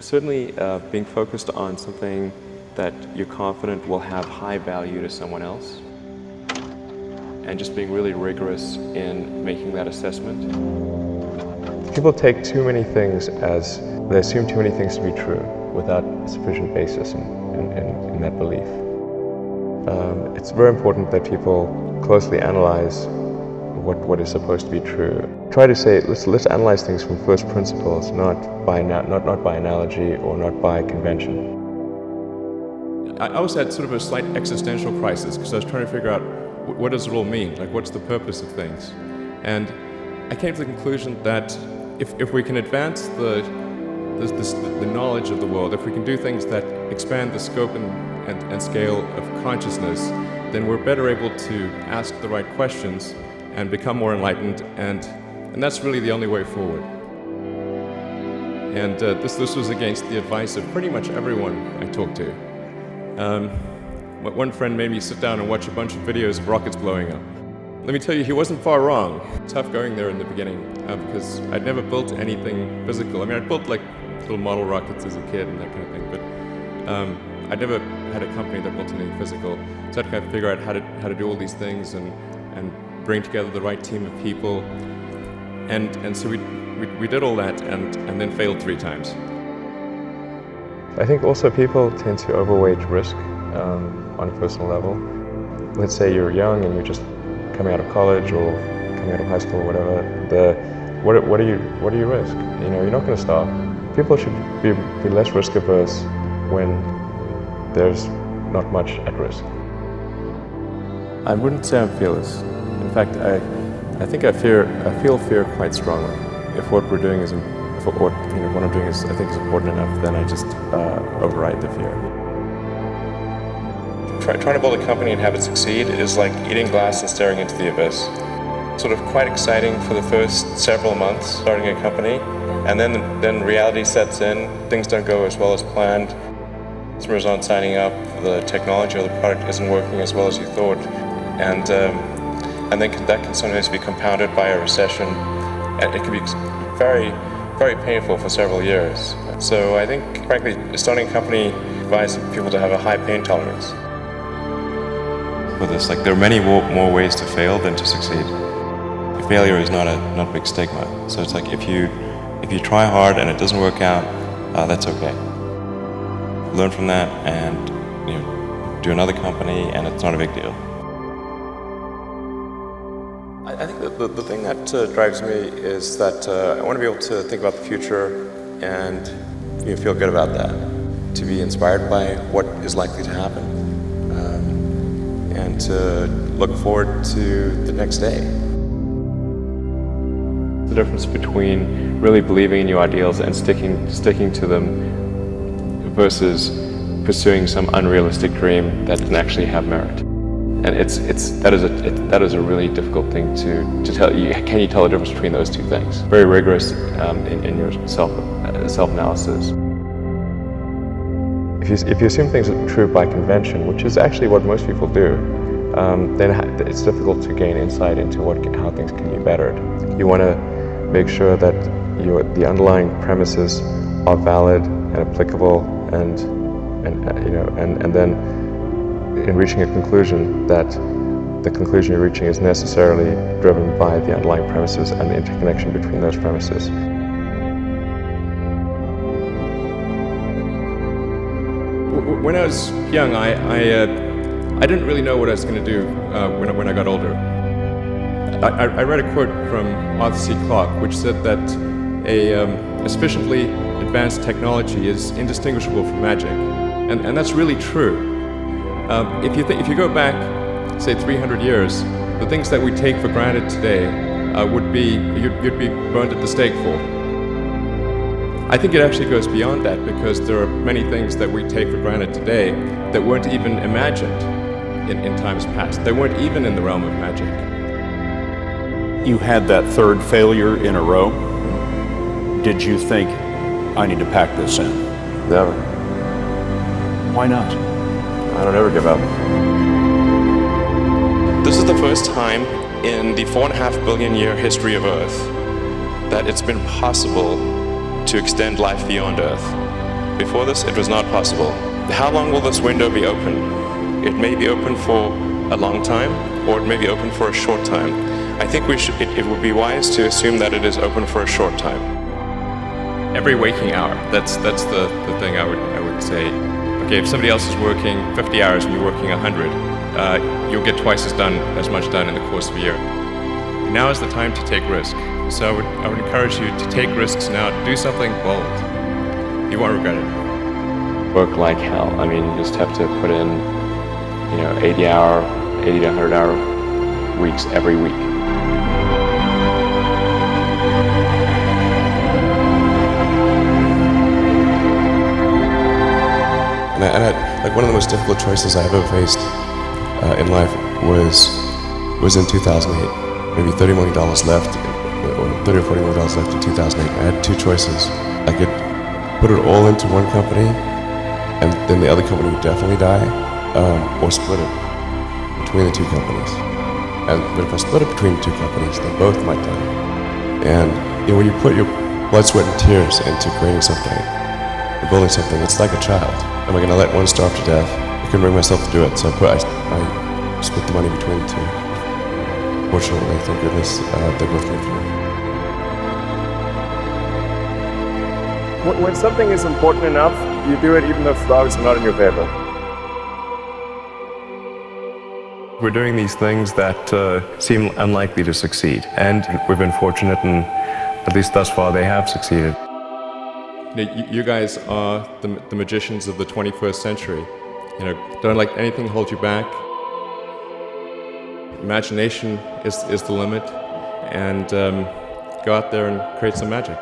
Certainly being focused on something that you're confident will have high value to someone else, and just being really rigorous in making that assessment. People take too many things they assume too many things to be true without sufficient basis in that belief. It's very important that people closely analyze what is supposed to be true. Try to say, let's analyze things from first principles, not by analogy or not by convention. I also had sort of a slight existential crisis because I was trying to figure out what does it all mean? Like, what's the purpose of things? And I came to the conclusion that if we can advance the knowledge of the world, if we can do things that expand the scope and scale of consciousness, then we're better able to ask the right questions and become more enlightened, and that's really the only way forward. And this was against the advice of pretty much everyone I talked to. One friend made me sit down and watch a bunch of videos of rockets blowing up. Let me tell you, he wasn't far wrong. Tough going there in the beginning because I'd never built anything physical. I mean, I'd built like little model rockets as a kid and that kind of thing, but I'd never had a company that built anything physical. So I had to kind of figure out how to do all these things and bring together the right team of people. And so we did all that and then failed 3 times. I think also people tend to overweight risk on a personal level. Let's say you're young and you're just coming out of college or coming out of high school or whatever. What do you risk? You know, you're not going to stop. People should be less risk averse when there's not much at risk. I wouldn't say I'm fearless. In fact, I think I feel fear quite strongly. If what we're doing is, what I'm doing is, I think, is important enough, then I just override the fear. Trying to build a company and have it succeed is like eating glass and staring into the abyss. Sort of quite exciting for the first several months starting a company, and then reality sets in. Things don't go as well as planned. Customers aren't signing up. The technology or the product isn't working as well as you thought, and then that can sometimes be compounded by a recession, and it can be very, very painful for several years. So I think, frankly, starting a company advises people to have a high pain tolerance. For this, like, there are many more ways to fail than to succeed. Failure is not a big stigma. So it's like if you try hard and it doesn't work out, that's okay. Learn from that and do another company, and it's not a big deal. I think that the thing that drives me is that I want to be able to think about the future and feel good about that, to be inspired by what is likely to happen, and to look forward to the next day. The difference between really believing in your ideals and sticking to them versus pursuing some unrealistic dream that can actually have merit. And that is a really difficult thing to tell you. Can you tell the difference between those two things? Very rigorous in your self-analysis. If you assume things are true by convention, which is actually what most people do, then it's difficult to gain insight into how things can be bettered. You want to make sure that the underlying premises are valid and applicable, and then in reaching a conclusion, that the conclusion you're reaching is necessarily driven by the underlying premises and the interconnection between those premises. When I was young, I didn't really know what I was going to do when I got older. I read a quote from Arthur C. Clarke, which said that a sufficiently advanced technology is indistinguishable from magic, and that's really true. If you go back, say 300 years, the things that we take for granted today you'd be burned at the stake for. I think it actually goes beyond that, because there are many things that we take for granted today that weren't even imagined in times past. They weren't even in the realm of magic. You had that third failure in a row. Did you think, I need to pack this in? Never. Why not? I don't ever give up. This is the first time in the 4.5 billion year history of Earth that it's been possible to extend life beyond Earth. Before this, it was not possible. How long will this window be open? It may be open for a long time, or it may be open for a short time. I think it would be wise to assume that it is open for a short time. Every waking hour, that's the thing I would say. Okay, if somebody else is working 50 hours and you're working 100, you'll get twice as much done in the course of a year. Now is the time to take risk. So I would encourage you to take risks now. Do something bold. You won't regret it. Work like hell. I mean, you just have to put in, 80 to 100 hour weeks every week. Like one of the most difficult choices I ever faced in life was in 2008. Maybe $30 million left, or $30 or $40 million left in 2008. I had two choices. I could put it all into one company, and then the other company would definitely die, or split it between the two companies. But if I split it between the two companies, then both might die. And when you put your blood, sweat, and tears into creating something, or building something, it's like a child. Am I going to let one starve to death? I couldn't bring myself to do it, so I split the money between the two. Fortunately, thank goodness, they both came through. When something is important enough, you do it even though the odds are not in your favor. We're doing these things that seem unlikely to succeed, and we've been fortunate, and at least thus far they have succeeded. You guys are the magicians of the 21st century. Don't let anything hold you back. Imagination is the limit, and go out there and create some magic.